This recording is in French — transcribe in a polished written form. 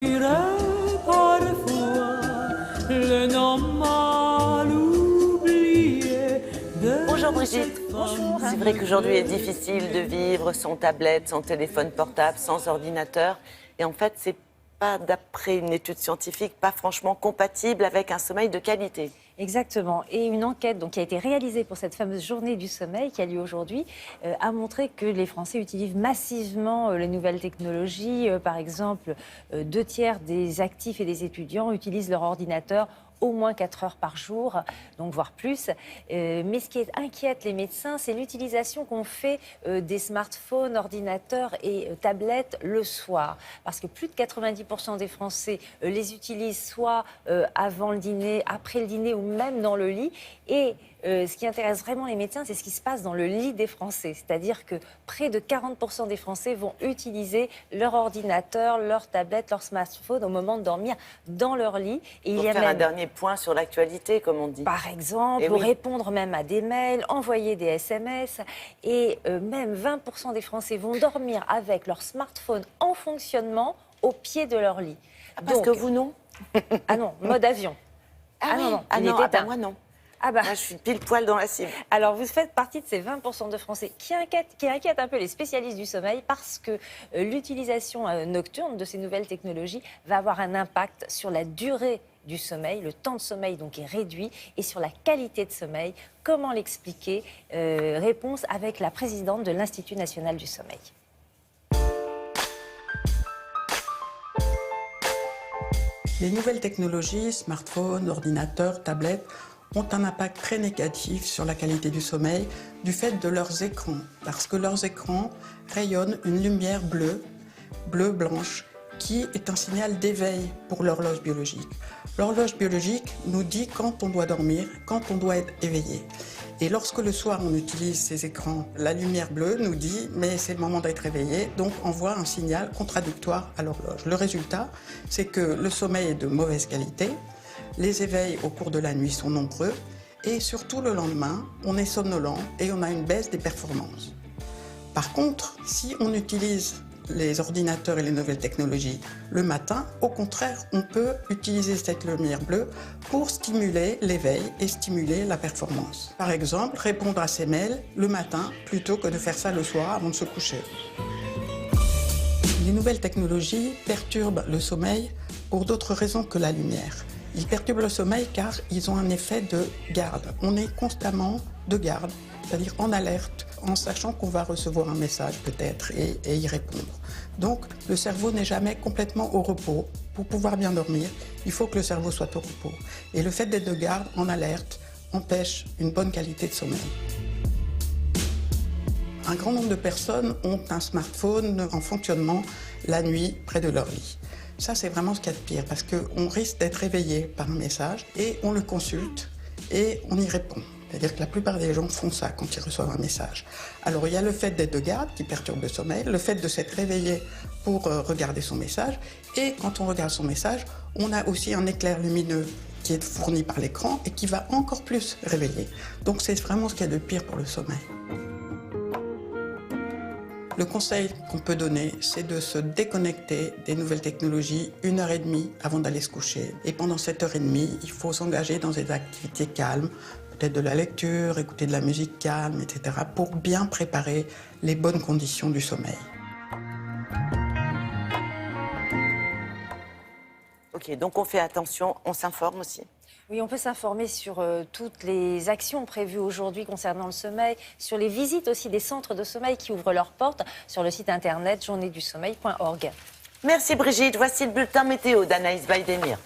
Bonjour Brigitte. Bonjour. C'est vrai qu'aujourd'hui il est difficile de vivre sans tablette, sans téléphone portable, sans ordinateur. Et en fait, c'est pas, d'après une étude scientifique, pas franchement compatible avec un sommeil de qualité. Exactement. Et une enquête qui a été réalisée pour cette fameuse journée du sommeil qui a lieu aujourd'hui a montré que les Français utilisent massivement les nouvelles technologies. Par exemple, 2/3 des actifs et des étudiants utilisent leur ordinateur au moins 4 heures par jour, donc voire plus. Mais ce qui inquiète les médecins, c'est l'utilisation qu'on fait des smartphones, ordinateurs et tablettes le soir. Parce que plus de 90% des Français les utilisent soit avant le dîner, après le dîner ou même dans le lit. Et ce qui intéresse vraiment les médecins, c'est ce qui se passe dans le lit des Français. C'est-à-dire que près de 40% des Français vont utiliser leur ordinateur, leur tablette, leur smartphone au moment de dormir dans leur lit. Et Pour faire un dernier point sur l'actualité, comme on dit. Par exemple, répondre même à des mails, envoyer des SMS. Et même 20% des Français vont dormir avec leur smartphone en fonctionnement au pied de leur lit. Parce que vous, non? Ah non, mode avion. Moi non. Ah bah. Moi, je suis pile poil dans la cible. Alors, vous faites partie de ces 20% de Français qui inquiètent un peu les spécialistes du sommeil parce que l'utilisation nocturne de ces nouvelles technologies va avoir un impact sur la durée du sommeil. Le temps de sommeil donc est réduit et sur la qualité de sommeil. Comment l'expliquer? Réponse avec la présidente de l'Institut national du sommeil. Les nouvelles technologies, smartphones, ordinateurs, tablettes, ont un impact très négatif sur la qualité du sommeil du fait de leurs écrans. Parce que leurs écrans rayonnent une lumière bleu-blanche, qui est un signal d'éveil pour l'horloge biologique. L'horloge biologique nous dit quand on doit dormir, quand on doit être éveillé. Et lorsque le soir on utilise ces écrans, la lumière bleue nous dit mais c'est le moment d'être éveillé, donc envoie un signal contradictoire à l'horloge. Le résultat, c'est que le sommeil est de mauvaise qualité, les éveils au cours de la nuit sont nombreux et surtout le lendemain, on est somnolent et on a une baisse des performances. Par contre, si on utilise les ordinateurs et les nouvelles technologies le matin, au contraire, on peut utiliser cette lumière bleue pour stimuler l'éveil et stimuler la performance. Par exemple, répondre à ses mails le matin plutôt que de faire ça le soir avant de se coucher. Les nouvelles technologies perturbent le sommeil pour d'autres raisons que la lumière. Ils perturbent le sommeil car ils ont un effet de garde. On est constamment de garde, c'est-à-dire en alerte, en sachant qu'on va recevoir un message peut-être et y répondre. Donc le cerveau n'est jamais complètement au repos. Pour pouvoir bien dormir, il faut que le cerveau soit au repos. Et le fait d'être de garde, en alerte, empêche une bonne qualité de sommeil. Un grand nombre de personnes ont un smartphone en fonctionnement la nuit près de leur lit. Ça, c'est vraiment ce qu'il y a de pire, parce qu'on risque d'être éveillé par un message et on le consulte et on y répond. C'est-à-dire que la plupart des gens font ça quand ils reçoivent un message. Alors, il y a le fait d'être de garde qui perturbe le sommeil, le fait de s'être réveillé pour regarder son message. Et quand on regarde son message, on a aussi un éclair lumineux qui est fourni par l'écran et qui va encore plus réveiller. Donc, c'est vraiment ce qu'il y a de pire pour le sommeil. Le conseil qu'on peut donner, c'est de se déconnecter des nouvelles technologies 1h30 avant d'aller se coucher. Et pendant cette heure et demie, il faut s'engager dans des activités calmes, peut-être de la lecture, écouter de la musique calme, etc., pour bien préparer les bonnes conditions du sommeil. Ok, donc on fait attention, on s'informe aussi. Oui, on peut s'informer sur toutes les actions prévues aujourd'hui concernant le sommeil, sur les visites aussi des centres de sommeil qui ouvrent leurs portes sur le site internet journéedusommeil.org. Merci Brigitte, voici le bulletin météo d'Anaïs Baïdemir.